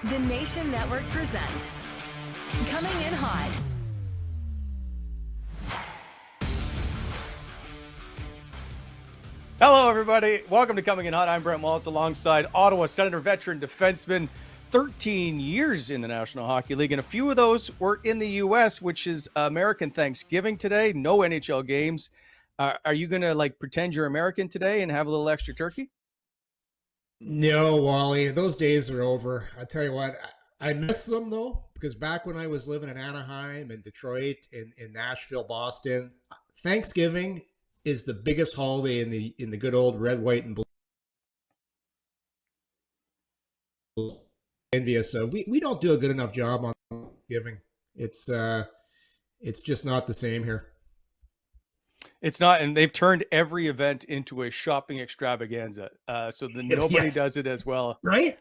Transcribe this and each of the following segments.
The Nation Network presents Coming in Hot. Hello, everybody. Welcome to Coming in Hot. I'm Brent Waltz alongside Ottawa Senator veteran defenseman, 13 years in the National Hockey League, and a few of those were in the U.S., which is American Thanksgiving today. No NHL games. Are you going to pretend you're American today and have a little extra turkey? No, Wally, those days are over. I tell you what, I miss them though, because back when I was living in Anaheim and Detroit and in Nashville, Boston, Thanksgiving is the biggest holiday in the good old red, white, and blue. Envious of. We don't do a good enough job on Thanksgiving. It's just not the same here. It's not, and they've turned every event into a shopping extravaganza, so that nobody does it as well. Right?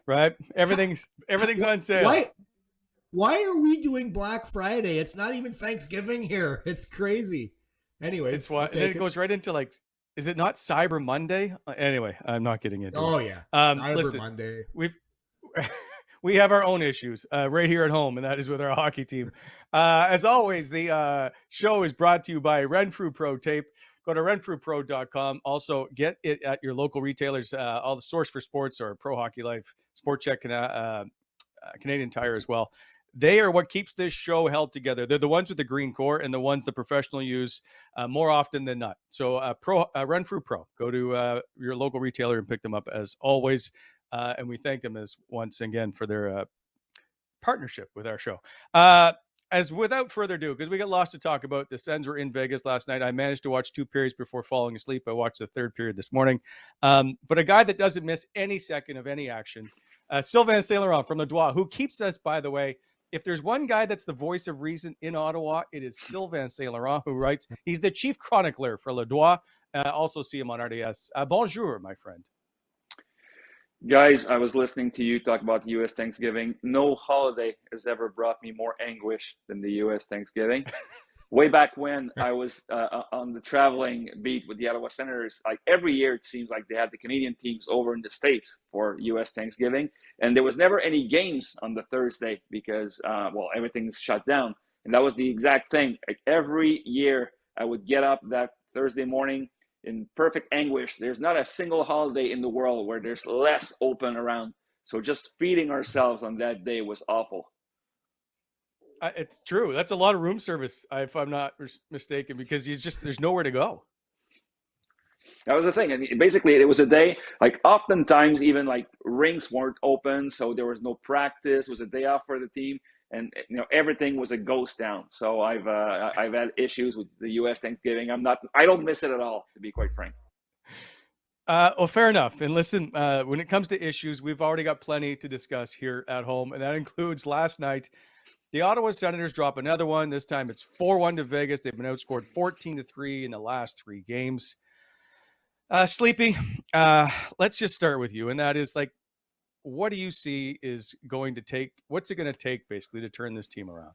Everything's on sale. Why are we doing Black Friday? It's not even Thanksgiving here. It's crazy. Anyway, it's why, and then it goes right into is it not Cyber Monday? Anyway, I'm not getting into it. Oh yeah, Cyber Monday. We have our own issues right here at home, and that is with our hockey team. As always, the show is brought to you by Renfrew Pro Tape. Go to renfrewpro.com. Also, get it at your local retailers. All the Source for Sports or Pro Hockey Life, Sport Check, Canadian Tire as well. They are what keeps this show held together. They're the ones with the green core and the ones the professional use more often than not. So Renfrew Pro. Go to your local retailer and pick them up as always. And we thank them once again for their partnership with our show. As without further ado, because we got lots to talk about, the Sens were in Vegas last night. I managed to watch 2 periods before falling asleep. I watched the 3rd period this morning. But a guy that doesn't miss any second of any action, Sylvain St-Laurent from Le Doigt, who keeps us, by the way, if there's one guy that's the voice of reason in Ottawa, it is Sylvain St-Laurent, who writes. He's the chief chronicler for Le Doigt. Also see him on RDS. Bonjour, my friend. Guys, I was listening to you talk about the U.S. Thanksgiving. No holiday has ever brought me more anguish than the U.S. Thanksgiving. Way back when I was on the traveling beat with the Ottawa Senators, every year it seems like they had the Canadian teams over in the States for U.S. Thanksgiving. And there was never any games on the Thursday because, everything's shut down. And that was the exact thing. Every year I would get up that Thursday morning in perfect anguish. There's not a single holiday in the world where there's less open around. So just feeding ourselves on that day was awful. It's true. That's a lot of room service, if I'm not mistaken, because there's nowhere to go. That was the thing. And basically, it was a day, oftentimes even rinks weren't open. So there was no practice. It was a day off for the team. And everything was a ghost town. So I've had issues with the U.S. Thanksgiving. I don't miss it at all, to be quite frank. Well, fair enough. And listen, when it comes to issues, we've already got plenty to discuss here at home, and that includes last night. The Ottawa Senators drop another one. This time it's 4-1 to Vegas. They've been outscored 14-3 in the last 3 games. Sleepy, let's just start with you, and that is what do you see is going to take? What's it going to take basically to turn this team around?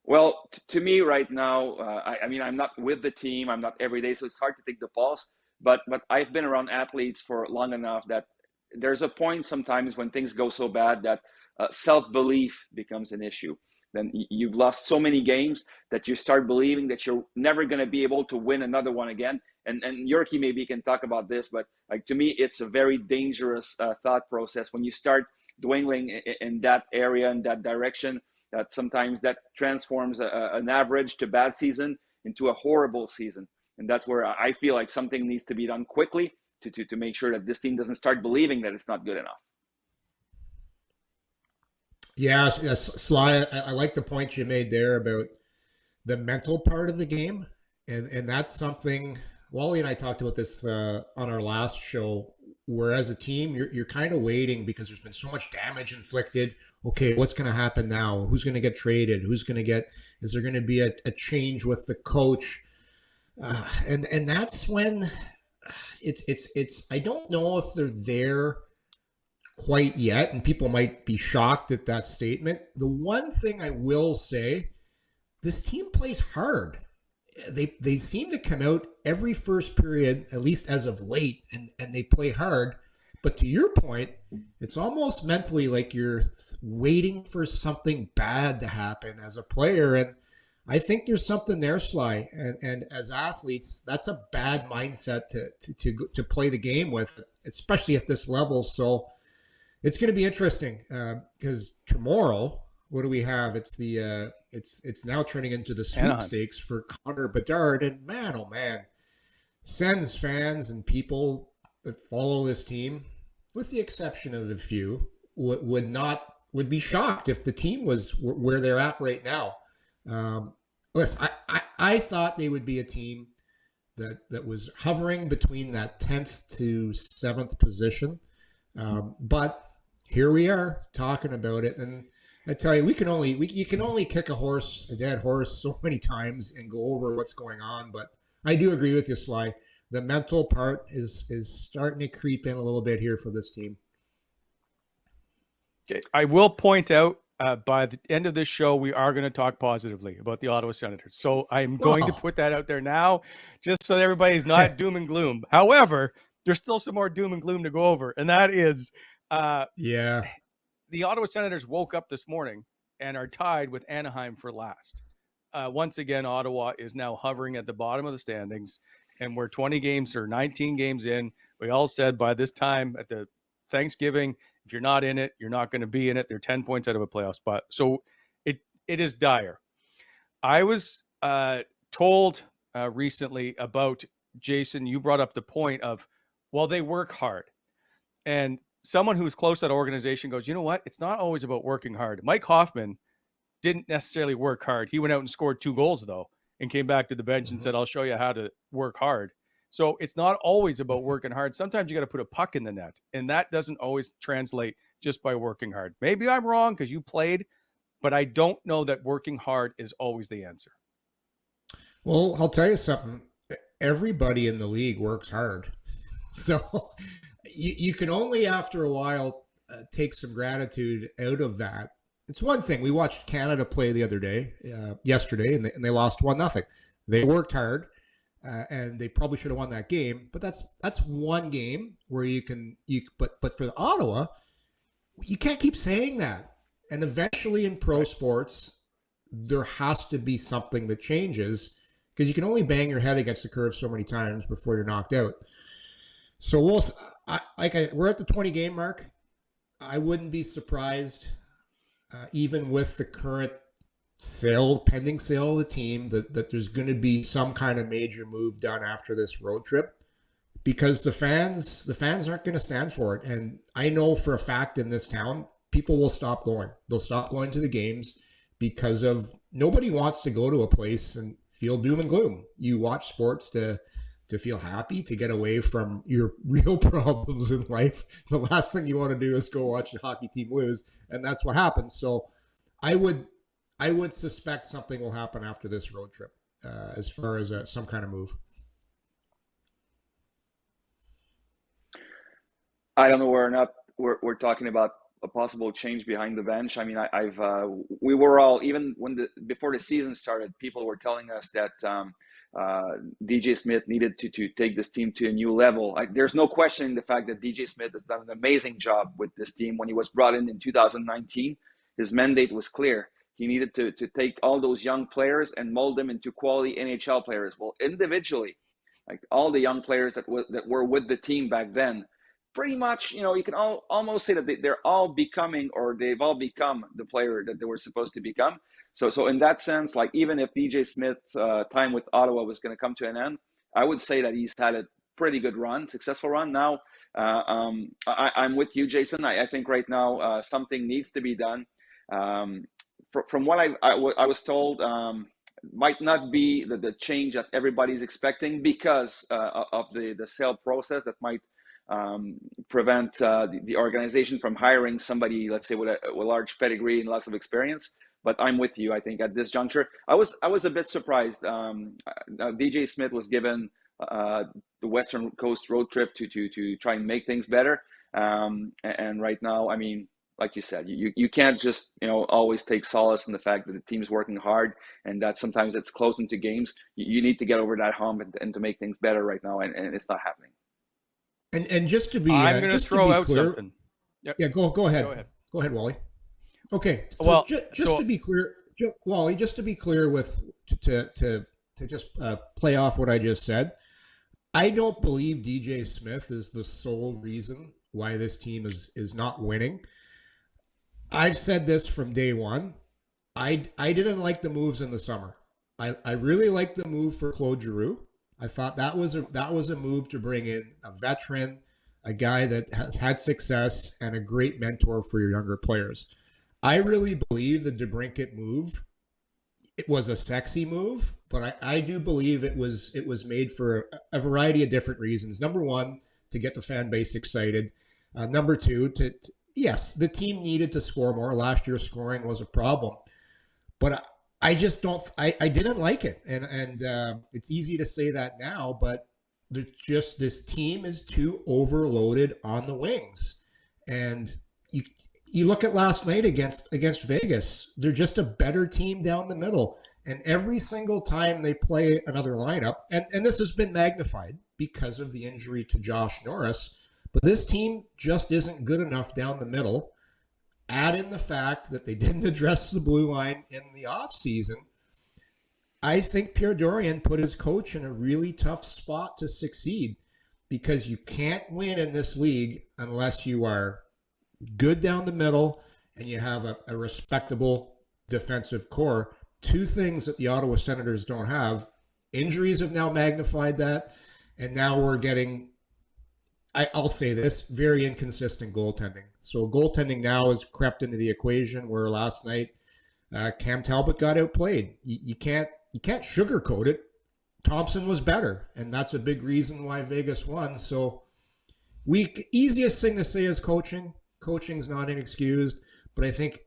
Well, to me right now, I'm not with the team. I'm not every day, so it's hard to take the pulse. But I've been around athletes for long enough that there's a point sometimes when things go so bad that self-belief becomes an issue. Then you've lost so many games that you start believing that you're never going to be able to win another one again. And Jyrki maybe can talk about this, but to me, it's a very dangerous thought process when you start dwindling in that area, in that direction, that sometimes that transforms an average to bad season into a horrible season. And that's where I feel like something needs to be done quickly to make sure that this team doesn't start believing that it's not good enough. Yeah, Sly, I like the point you made there about the mental part of the game. And that's something, Wally and I talked about this on our last show, where as a team, you're kind of waiting because there's been so much damage inflicted. Okay, what's going to happen now? Who's going to get traded? Is there going to be a change with the coach? And that's when it's I don't know if they're there quite yet, and people might be shocked at that statement. The one thing I will say, this team plays hard. They seem to come out every first period, at least as of late, and they play hard. But to your point, it's almost mentally like you're waiting for something bad to happen as a player. And I think there's something there, Sly. And as athletes, that's a bad mindset to play the game with, especially at this level. So it's going to be interesting because tomorrow, what do we have? It's it's now turning into the sweepstakes for Connor Bedard. And man, oh man, Sens fans and people that follow this team, with the exception of a few, would be shocked if the team was where they're at right now. Listen, I thought they would be a team that was hovering between that 10th to 7th position, but here we are talking about it. And I tell you, you can only kick a dead horse so many times and go over what's going on. But I do agree with you, Sly. The mental part is starting to creep in a little bit here for this team. Okay, I will point out by the end of this show, we are going to talk positively about the Ottawa Senators. So I'm going to put that out there now, just so everybody's not doom and gloom. However, there's still some more doom and gloom to go over, and that is, the Ottawa Senators woke up this morning and are tied with Anaheim for last. Once again, Ottawa is now hovering at the bottom of the standings, and we're 20 games or 19 games in. We all said by this time at the Thanksgiving, if you're not in it, you're not going to be in it. They're 10 points out of a playoff spot. So it is dire. I was told recently about, Jason, you brought up the point of, well, they work hard. And someone who's close to that organization goes, you know what? It's not always about working hard. Mike Hoffman didn't necessarily work hard. He went out and scored 2 goals, though, and came back to the bench and said, I'll show you how to work hard. So it's not always about working hard. Sometimes you got to put a puck in the net, and that doesn't always translate just by working hard. Maybe I'm wrong because you played, but I don't know that working hard is always the answer. Well, I'll tell you something. Everybody in the league works hard. So you can only after a while take some gratitude out of that. It's one thing. We watched Canada play the other day, yesterday, and they lost 1-0. They worked hard. And they probably should have won that game, but that's one game where but for Ottawa, you can't keep saying that. And eventually in pro sports, there has to be something that changes, because you can only bang your head against the curve so many times before you're knocked out. So we're at the 20 game mark. I wouldn't be surprised, even with the current pending sale of the team, that there's going to be some kind of major move done after this road trip, because the fans aren't going to stand for it. And I know for a fact in this town, people will stop going. They'll stop going to the games because of nobody wants to go to a place and feel doom and gloom. You watch sports to feel happy, to get away from your real problems in life. The last thing you want to do is go watch the hockey team lose, and that's what happens. So I would suspect something will happen after this road trip, as far as some kind of move. I don't know whether or not we're talking about a possible change behind the bench. I mean, we were all, even before the season started, people were telling us that DJ Smith needed to take this team to a new level. There's no questioning the fact that DJ Smith has done an amazing job with this team. When he was brought in 2019, his mandate was clear. He needed to take all those young players and mold them into quality NHL players. Well, individually, like all the young players that were with the team back then, pretty much, you can almost say that they're all becoming, or they've all become the player that they were supposed to become. So in that sense, like even if DJ Smith's time with Ottawa was going to come to an end, I would say that he's had a pretty good run, successful run. Now, I'm with you, Jason. I think right now something needs to be done. From what I was told, might not be the change that everybody's expecting because of the sale process that might prevent the organization from hiring somebody, let's say, with a large pedigree and lots of experience. But I'm with you. I think at this juncture, I was a bit surprised. DJ Smith was given the Western Coast road trip to try and make things better. And right now, I mean, like you said, you can't just always take solace in the fact that the team's working hard and that sometimes it's close into games. You need to get over that hump and to make things better right now, and it's not happening. And just to be, I'm going to throw out clear, something. Yep. Yeah, go ahead. Go ahead. Go ahead, Wally. Okay, so Well, just to be clear, Wally, just to be clear with to just play off what I just said, I don't believe DJ Smith is the sole reason why this team is not winning. I've said this from day one. I didn't like the moves in the summer. I really liked the move for Claude Giroux. I thought that was a move to bring in a veteran, a guy that has had success, and a great mentor for your younger players. I really believe the DeBrincat move, it was a sexy move, but I do believe it was made for a variety of different reasons. Number one, to get the fan base excited. Number two, yes, the team needed to score more. Last year's scoring was a problem, but I just don't. I didn't like it, and it's easy to say that now, but this team is too overloaded on the wings, and you look at last night against Vegas. They're just a better team down the middle, and every single time they play another lineup, and this has been magnified because of the injury to Josh Norris, but this team just isn't good enough down the middle. Add in the fact that they didn't address the blue line in the offseason. I think Pierre Dorian put his coach in a really tough spot to succeed, because you can't win in this league unless you are good down the middle and you have a respectable defensive core. Two things that the Ottawa Senators don't have. Injuries have now magnified that, and now we're getting, I'll say this, very inconsistent goaltending. So goaltending now has crept into the equation, where last night Cam Talbot got outplayed. You can't sugarcoat it. Thompson was better, and that's a big reason why Vegas won. So easiest thing to say is coaching. Coaching's not inexcused, but I think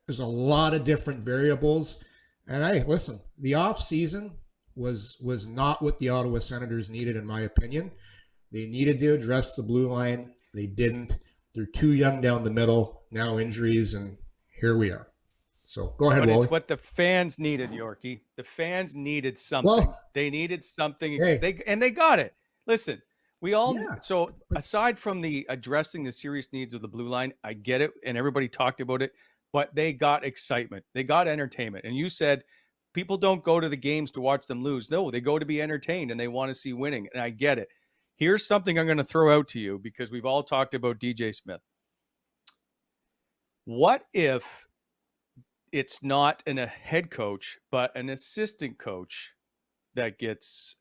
there's a lot of different variables. And listen, the offseason was not what the Ottawa Senators needed, in my opinion. They needed to address the blue line. They didn't. They're too young down the middle. Now injuries, and here we are. So go ahead, Wally. It's what the fans needed, Yorkie. The fans needed something. Well, they needed something, and they got it. Listen, we all. Yeah. So aside from the addressing the serious needs of the blue line, I get it, and everybody talked about it. But they got excitement. They got entertainment. And you said people don't go to the games to watch them lose. No, they go to be entertained, and they want to see winning. And I get it. Here's something I'm going to throw out to you, because we've all talked about DJ Smith. What if it's not a head coach, but an assistant coach that gets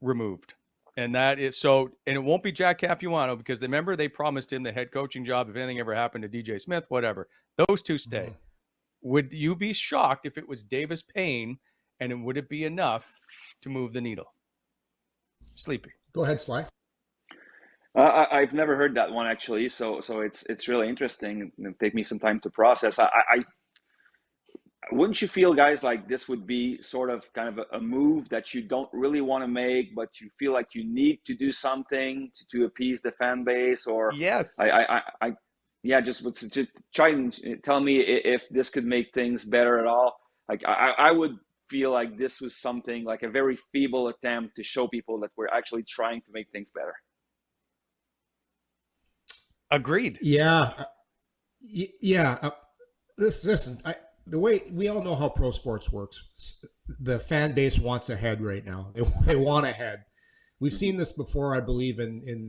removed? And that is so, and it won't be Jack Capuano, because remember, they promised him the head coaching job if anything ever happened to DJ Smith, whatever. Those two stay. Mm-hmm. Would you be shocked if it was Davis Payne, and would it be enough to move the needle? Sleepy. Go ahead, Sly. I've never heard that one, actually, so it's really interesting. It'll take me some time to process. I wouldn't you feel, guys, like this would be sort of kind of a move that you don't really want to make, but you feel like you need to do something to appease the fan base? Or yes, just try and tell me if this could make things better at all. Like I would feel like this was something like a very feeble attempt to show people that we're actually trying to make things better. Agreed. Yeah. Listen, the way we all know how pro sports works, the fan base wants a head right now. They want a head. We've seen this before, I believe, in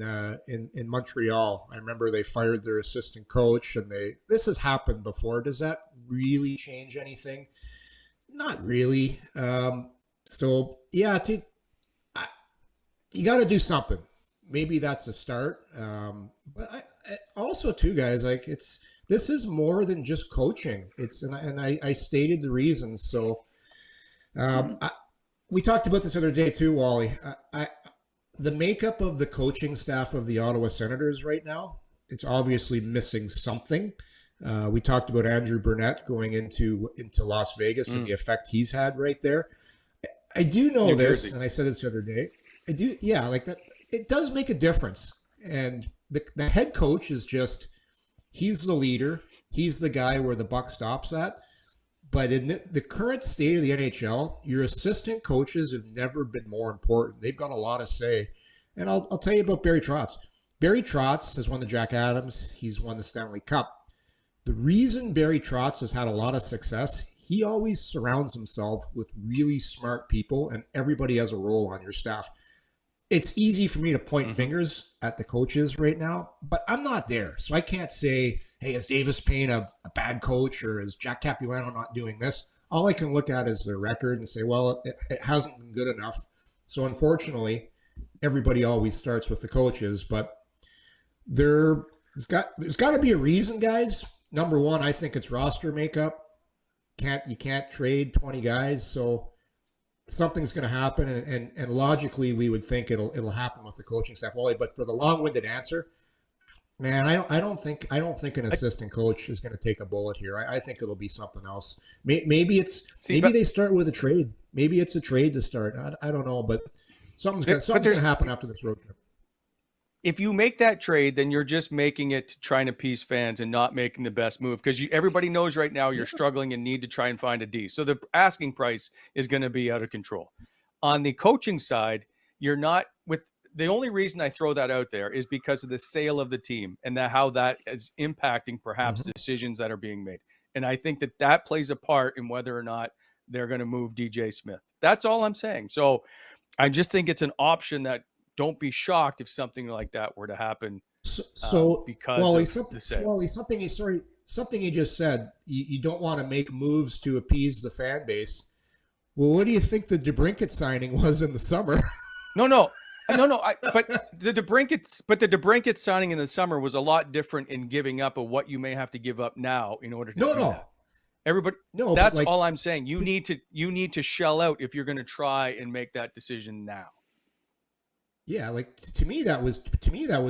Montreal. I remember they fired their assistant coach, and this has happened before. Does that really change anything? Not really. So yeah, you got to do something. Maybe that's a start. But I also, too, guys, like this is more than just coaching. And I stated the reasons. So we talked about this other day too, Wally. The makeup of the coaching staff of the Ottawa Senators right now, it's obviously missing something. We talked about Andrew Burnett going into Las Vegas and the effect he's had right there. I do know New this, Jersey. And I said this the other day. I do, yeah, like that. It does make a difference. And the head coach is just, he's the leader. He's the guy where the buck stops at. But in the current state of the NHL, your assistant coaches have never been more important. They've got a lot to say. And I'll tell you about Barry Trotz. Barry Trotz has won the Jack Adams. He's won the Stanley Cup. The reason Barry Trotz has had a lot of success, he always surrounds himself with really smart people, and everybody has a role on your staff. It's easy for me to point fingers at the coaches right now, but I'm not there. So I can't say, hey, is Davis Payne a bad coach, or is Jack Capuano not doing this? All I can look at is their record and say, well, it hasn't been good enough. So unfortunately, everybody always starts with the coaches, but there's got to be a reason, guys. Number one, I think it's roster makeup. You can't trade 20 guys, so something's going to happen, and logically we would think it'll happen with the coaching staff. Wally, but for the long-winded answer, man, I don't think an assistant coach is going to take a bullet here. I think it'll be something else. Maybe they start with a trade. Maybe it's a trade to start. I don't know, but something's going to happen after this road trip. If you make that trade, then you're just making it to try and appease fans and not making the best move, because everybody knows right now you're struggling and need to try and find a D. So the asking price is going to be out of control. On the coaching side, you're not with the only reason I throw that out there is because of the sale of the team and how that is impacting perhaps decisions that are being made. And I think that plays a part in whether or not they're going to move DJ Smith. That's all I'm saying. So I just think it's an option that don't be shocked if something like that were to happen. Because Wally, of the sale. Wally, something you just said, you don't want to make moves to appease the fan base. Well, what do you think the DeBrincat signing was in the summer? No. But the DeBrincat signing in the summer was a lot different in giving up of what you may have to give up now in order to do that. Everybody, that's all I'm saying. You need to shell out if you're going to try and make that decision now. Yeah, like to me that was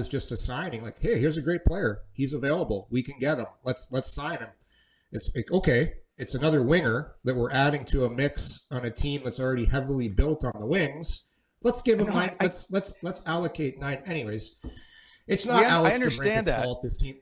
just a signing. Like, hey, here's a great player. He's available. We can get him. Let's sign him. It's like, okay. It's another winger that we're adding to a mix on a team that's already heavily built on the wings. Let's give him 9. Let's allocate 9. Anyways, it's not Alex DeBrincat's fault. This team.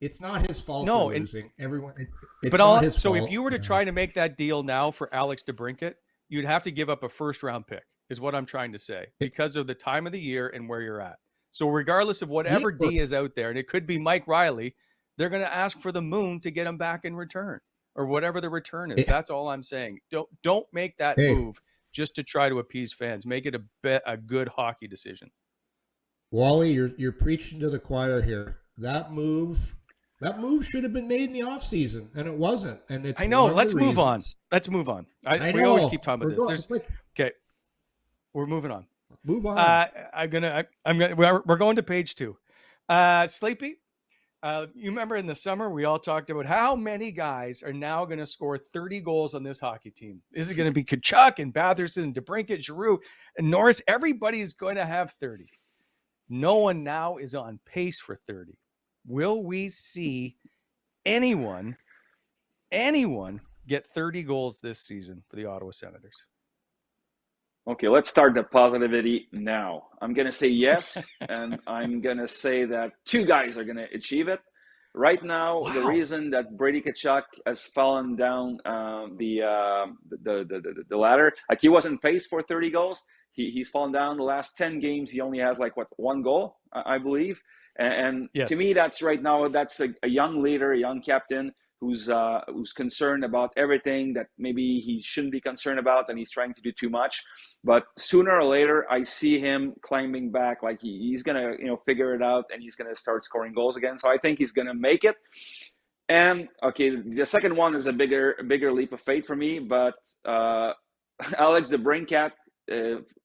It's not his fault. No, they're losing. Everyone. It's not his fault. So if you were to try to make that deal now for Alex DeBrincat, you'd have to give up a first-round pick. Is what I'm trying to say, because of the time of the year and where you're at. So regardless of whatever D is out there, and it could be Mike Riley, they're going to ask for the moon to get him back in return, or whatever the return is. That's all I'm saying. Don't make that move just to try to appease fans. Make it a good hockey decision. Wally, you're preaching to the choir here. That move should have been made in the offseason, and it wasn't. And it's I know. Let's move on. We always keep talking about this. Okay. We're moving on. Move on. We're going to page 2. Sleepy, you remember in the summer, we all talked about how many guys are now going to score 30 goals on this hockey team. This is going to be Tkachuk and Batherson and DeBrincat, Giroux and Norris. Everybody is going to have 30. No one now is on pace for 30. Will we see anyone get 30 goals this season for the Ottawa Senators? Okay, let's start the positivity now. I'm going to say yes, and I'm going to say that 2 guys are going to achieve it. Right now, the reason that Brady Tkachuk has fallen down the ladder, like he wasn't paced for 30 goals. He's fallen down the last 10 games. He only has 1 goal, I believe. And yes. To me, that's right now, that's a young leader, a young captain who's concerned about everything that maybe he shouldn't be concerned about, and he's trying to do too much. But sooner or later, I see him climbing back. Like he's gonna, figure it out, and he's gonna start scoring goals again. So I think he's gonna make it. And okay, the second one is a bigger leap of faith for me. But Alex DeBrincat,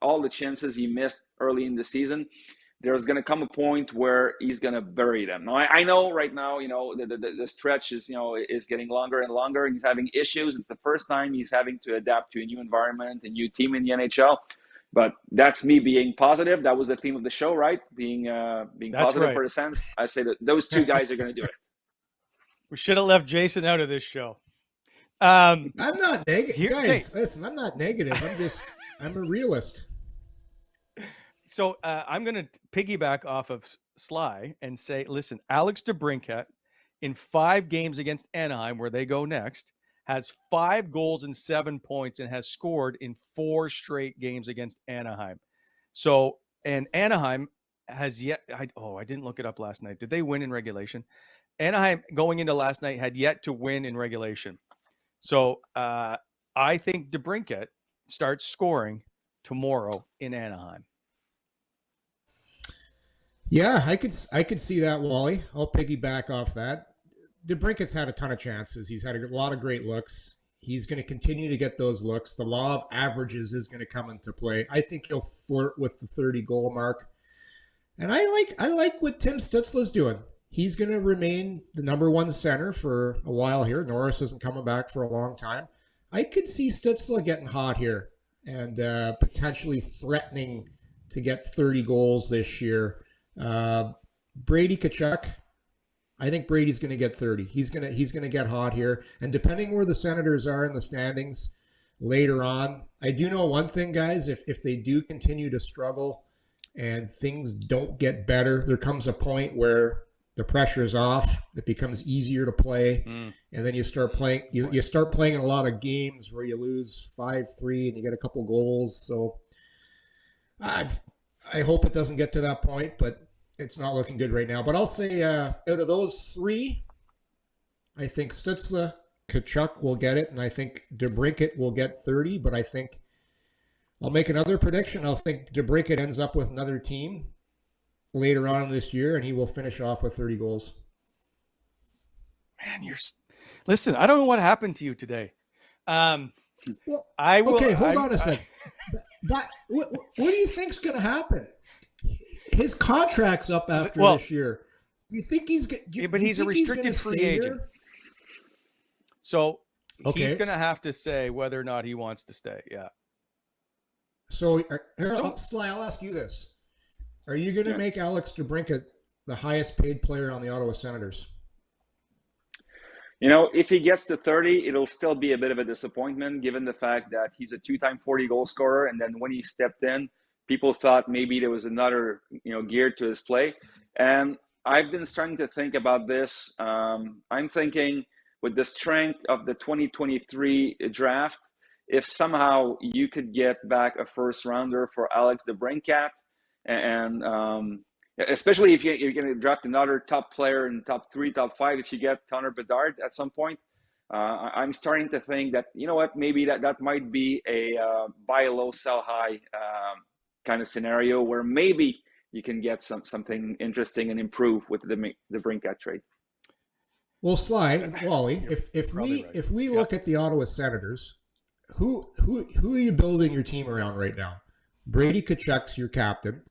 all the chances he missed early in the season, there's going to come a point where he's going to bury them. Now, I know right now, the stretch is getting longer and longer, and he's having issues. It's the first time he's having to adapt to a new environment, a new team in the NHL. But that's me being positive. That was the theme of the show, right? Being positive for the Sens. I say that those 2 guys are going to do it. We should have left Jason out of this show. I'm not negative. Guys, listen, I'm not negative. I'm a realist. So I'm going to piggyback off of Sly and say, listen, Alex DeBrincat in 5 games against Anaheim, where they go next, has 5 goals and 7 points and has scored in 4 straight games against Anaheim. So, and Anaheim has yet. I didn't look it up last night. Did they win in regulation? Anaheim going into last night had yet to win in regulation. So I think DeBrincat starts scoring tomorrow in Anaheim. Yeah, I could see that, Wally. I'll piggyback off that. DeBrincat's had a ton of chances. He's had a lot of great looks. He's going to continue to get those looks. The law of averages is going to come into play. I think he'll flirt with the 30-goal mark. And I like what Tim Stützle's doing. He's going to remain the number one center for a while here. Norris isn't coming back for a long time. I could see Stützle getting hot here and potentially threatening to get 30 goals this year. Brady Tkachuk, I think Brady's going to get 30. He's going to get hot here. And depending where the Senators are in the standings later on, I do know one thing, guys. If they do continue to struggle and things don't get better, there comes a point where the pressure is off. It becomes easier to play, and then you start playing. You start playing in a lot of games where you lose 5-3 and you get a couple goals. So I hope it doesn't get to that point, but it's not looking good right now. But I'll say out of those three, I think Stützle, Tkachuk will get it, and I think DeBrincat will get 30. But I think I'll make another prediction. I'll think DeBrincat ends up with another team later on this year, and he will finish off with 30 goals. Man, listen. I don't know what happened to you today. Well, I will. Okay, hold on a second. What do you think's going to happen? His contract's up after this year. You think he's but he's a restricted free agent. So he's going to have to say whether or not he wants to stay. Yeah. So, Sly, I'll ask you this. Are you going to make Alex DeBrincat the highest paid player on the Ottawa Senators? You know, if he gets to 30, it'll still be a bit of a disappointment given the fact that he's a 2-time 40-goal scorer. And then when he stepped in, people thought maybe there was another, gear to his play. And I've been starting to think about this. I'm thinking with the strength of the 2023 draft, if somehow you could get back a first rounder for Alex DeBrincat, and especially if you're going to draft another top player in top 3, top 5, if you get Connor Bedard at some point, I'm starting to think that, you know what, maybe that might be a buy low, sell high kind of scenario where maybe you can get something interesting and improve with the DeBrincat trade. Well, Sly, Wally, if we look at the Ottawa Senators, who are you building your team around right now? Brady Tkachuk's your captain.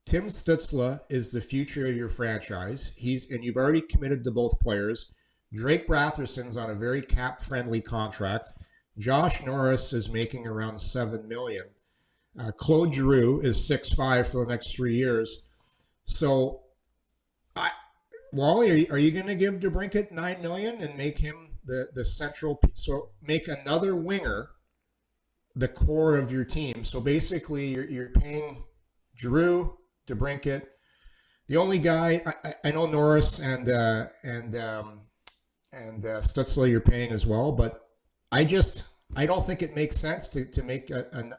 Tim Stützle is the future of your franchise. And you've already committed to both players. Drake Bratherson's on a very cap-friendly contract. Josh Norris is making around $7 million. Claude Giroux is 6'5" for the next 3 years. So, Wally, are you going to give DeBrincat $9 million and make him the central? So make another winger the core of your team. So basically, you're paying Giroux, DeBrincat. The only guy I know Norris and Stützle you're paying as well, but I don't think it makes sense to make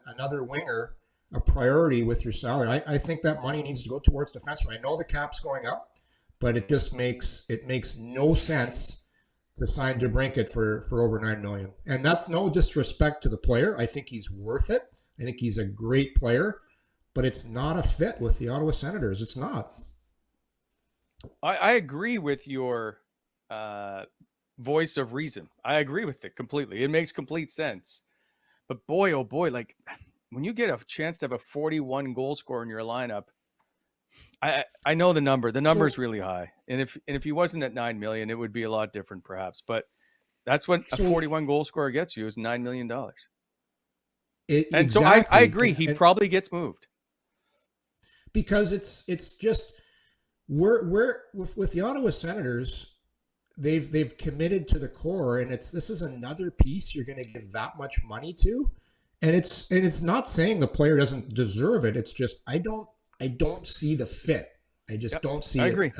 another winger a priority with your salary. I think that money needs to go towards defensemen. I know the cap's going up, but it just makes no sense to sign DeBrincat for over $9 million. And that's no disrespect to the player. I think he's worth it. I think he's a great player, but it's not a fit with the Ottawa Senators. It's not. I agree with your voice of reason. I agree with it completely. It makes complete sense. But boy, oh boy, like when you get a chance to have a 41 goal scorer in your lineup, I know the number. The number is really high. And if he wasn't at $9 million, it would be a lot different perhaps. But that's what a 41 goal scorer gets you is $9 million. So I agree. He probably gets moved. Because it's just we're with the Ottawa Senators, they've committed to the core, and this is another piece you're going to give that much money to, and it's not saying the player doesn't deserve it. It's just I don't see the fit. I just don't see it. I agree.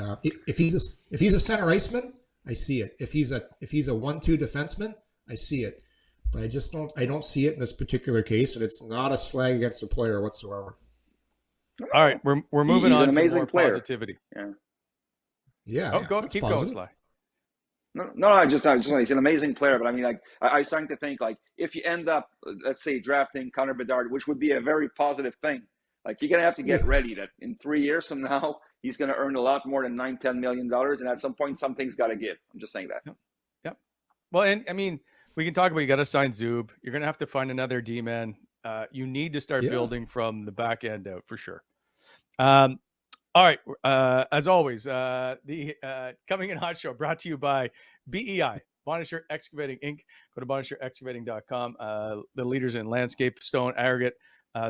If he's a center iceman, I see it. If he's a 1-2 defenseman, I see it. But I don't see it in this particular case, and it's not a slag against the player whatsoever. All right, we're moving He's on an to amazing more player. positivity. Yeah. Yeah, Oh, go that's keep positive. going, Sly. No, I just he's an amazing player. But I mean, like, I starting to think, like, if you end up, let's say, drafting Connor Bedard, which would be a very positive thing, like, you're gonna have to get ready that in 3 years from now, he's gonna earn a lot more than $9-10 million, and at some point, something's got to give. I'm just saying that. Yep. Well, and I mean, we can talk about you got to sign Zub. You're going to have to find another D-man. You need to start building from the back end out for sure. All right. As always, the Coming in Hot Show brought to you by BEI, Bonnechere Excavating Inc. Go to BonnechereExcavating.com. The leaders in landscape, stone, aggregate.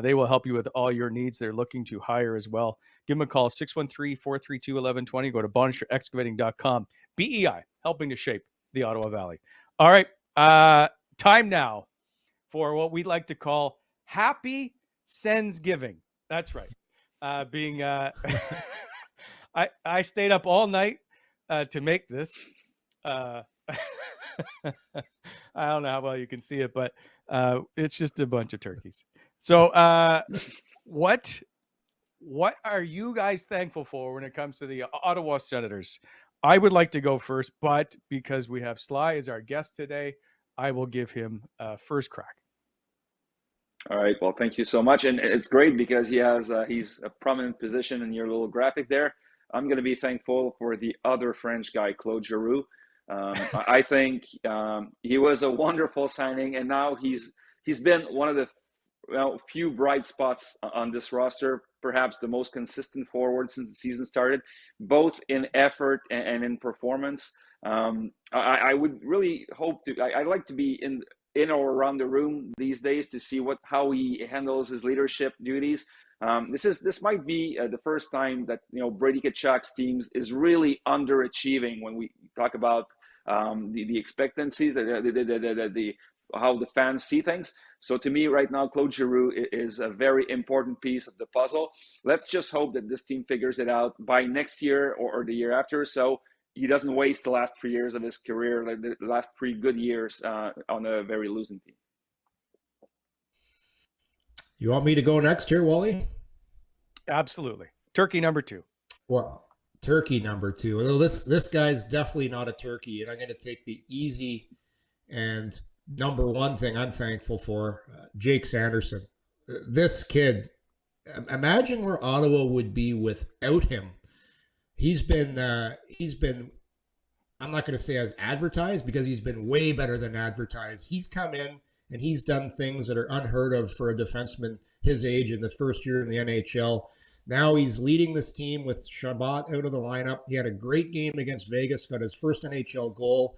They will help you with all your needs. They're looking to hire as well. Give them a call, 613-432-1120. Go to BonnechereExcavating.com. BEI, helping to shape the Ottawa Valley. All right. Time now for what we like to call Happy SENSgiving. That's right. I stayed up all night to make this. I don't know how well you can see it, but it's just a bunch of turkeys. So what are you guys thankful for when it comes to the Ottawa Senators? I would like to go first, but because we have Sly as our guest today, I will give him first crack. All right. Well, thank you so much, and it's great because he's a prominent position in your little graphic there. I'm going to be thankful for the other French guy, Claude Giroux. I think he was a wonderful signing, and now he's been one of the few bright spots on this roster, perhaps the most consistent forward since the season started, both in effort and in performance. I would really hope to. I'd like to be in or around the room these days to see how he handles his leadership duties. This might be the first time that Brady Tkachuk's teams is really underachieving when we talk about the expectancies, the how the fans see things. So to me, right now, Claude Giroux is a very important piece of the puzzle. Let's just hope that this team figures it out by next year or the year after, so he doesn't waste the last 3 years of his career, like the last 3 good years on a very losing team. You want me to go next here, Wally? Absolutely. Turkey number 2. Well, turkey number 2. Well, this guy's definitely not a turkey, and I'm going to take the easy and number one thing I'm thankful for, Jake Sanderson. This kid, imagine where Ottawa would be without him. He's been, I'm not going to say as advertised because he's been way better than advertised. He's come in and he's done things that are unheard of for a defenseman his age in the first year in the NHL. Now he's leading this team with Shabbat out of the lineup. He had a great game against Vegas, got his first NHL goal.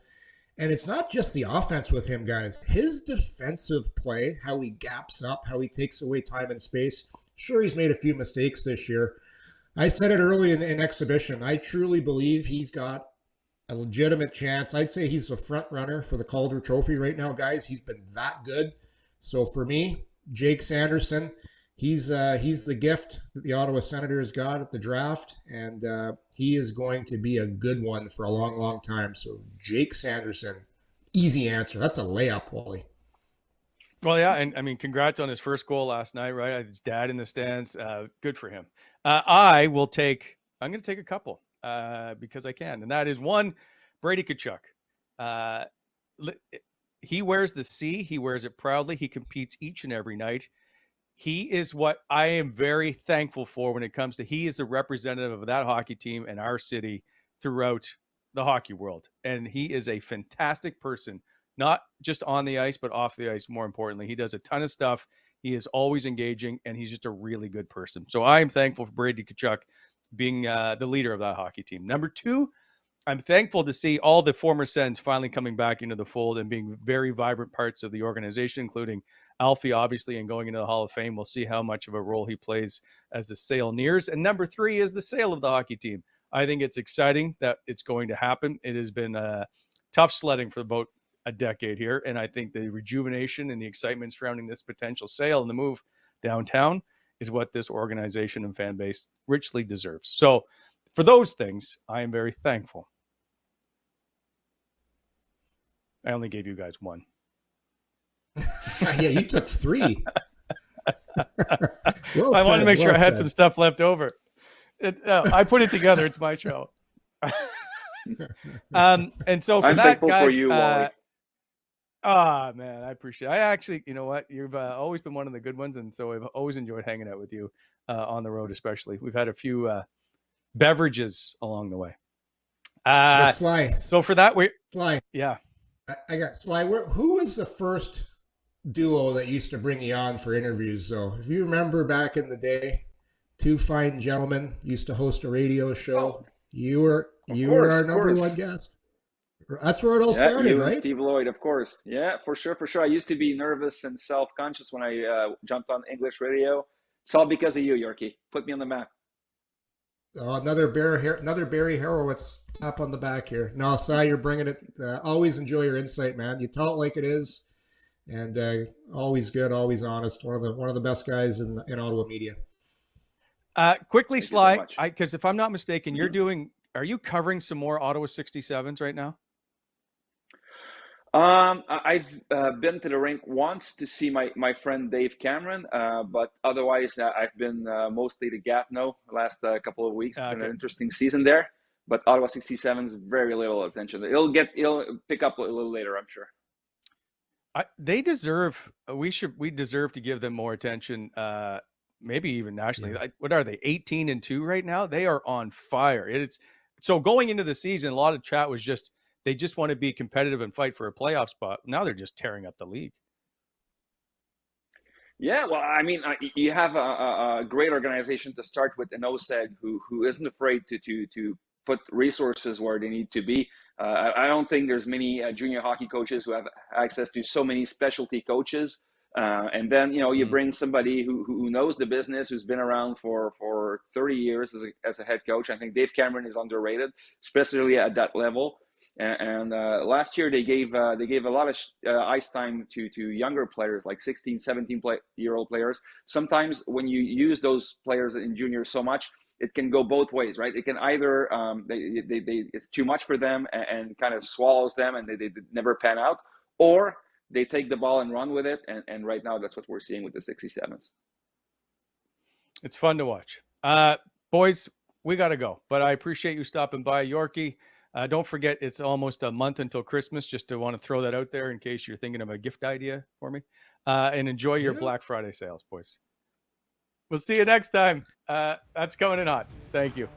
And it's not just the offense with him, guys. His defensive play, how he gaps up, how he takes away time and space. Sure, he's made a few mistakes this year. I said it early in exhibition. I truly believe he's got a legitimate chance. I'd say he's the front runner for the Calder Trophy right now, guys. He's been that good. So for me, Jake Sanderson, he's the gift that the Ottawa Senators got at the draft, and he is going to be a good one for a long, long time. So Jake Sanderson, easy answer. That's a layup, Wally. Well, yeah, and I mean, congrats on his first goal last night, right? His dad in the stands. Good for him. I'm going to take a couple because I can, and that is one, Brady Tkachuk. He wears the C. He wears it proudly. He competes each and every night. He is what I am very thankful for when it comes to, he is the representative of that hockey team and our city throughout the hockey world. And he is a fantastic person, not just on the ice, but off the ice. More importantly, he does a ton of stuff. He is always engaging, and he's just a really good person. So I am thankful for Brady Tkachuk being the leader of that hockey team. Number 2, I'm thankful to see all the former Sens finally coming back into the fold and being very vibrant parts of the organization, including Alfie, obviously, and going into the Hall of Fame. We'll see how much of a role he plays as the sale nears. And number 3 is the sale of the hockey team. I think it's exciting that it's going to happen. It has been tough sledding for about a decade here, and I think the rejuvenation and the excitement surrounding this potential sale and the move downtown is what this organization and fan base richly deserves. So for those things, I am very thankful. I only gave you guys one. Yeah, you took 3. Well I wanted to said, make sure well I had said. some stuff left over. I put it together. It's my show. And so for I'm that, thankful for guys, you, Wally. man, I appreciate it. I actually, you know what? You've always been one of the good ones. And so I've always enjoyed hanging out with you on the road, especially. We've had a few beverages along the way. But Sly, So for that, yeah. I got Sly. Who was the first duo that used to bring you on for interviews? Though, if you remember back in the day, two fine gentlemen used to host a radio show. Oh, You were course, our of number course. one guest. That's where it all Yeah, started, you and right? Steve Lloyd, of course. Yeah, for sure, for sure. I used to be nervous and self-conscious when I jumped on English radio. It's all because of you, Yorkie. Put me on the map. Oh, another Barry Horowitz tap on the back here. No, Sly, you're bringing it. Always enjoy your insight, man. You tell it like it is, and always good, always honest. One of the best guys in Ottawa media. Quickly, Thank you so Sly, much. because if I'm not mistaken, Mhm. are you covering some more Ottawa 67s right now? I've been to the rink once to see my friend Dave Cameron, but otherwise I've been mostly to Gatineau the last couple of weeks. It's been Okay. an interesting season there, but Ottawa 67's very little attention. It'll pick up a little later, I'm sure. They deserve. We deserve to give them more attention. Maybe even nationally. Yeah. What are they? 18-2 right now. They are on fire. It's so going into the season. A lot of chat was just they just want to be competitive and fight for a playoff spot. Now they're just tearing up the league. Yeah, well, I mean, you have a great organization to start with, an OSEG who isn't afraid to put resources where they need to be. I don't think there's many junior hockey coaches who have access to so many specialty coaches. And then, you bring somebody who knows the business, who's been around for 30 years as a head coach. I think Dave Cameron is underrated, especially at that level. And last year they gave a lot of ice time to younger players, like 16, 17-year-old players. Sometimes when you use those players in juniors so much, it can go both ways, right? It can either it's too much for them and kind of swallows them and they never pan out, or they take the ball and run with it. And right now that's what we're seeing with the 67s. It's fun to watch. Boys, we got to go, but I appreciate you stopping by, Yorkie. Don't forget, it's almost a month until Christmas. Just to want to throw that out there in case you're thinking of a gift idea for me. And enjoy your Black Friday sales, boys. We'll see you next time. That's coming in hot. Thank you.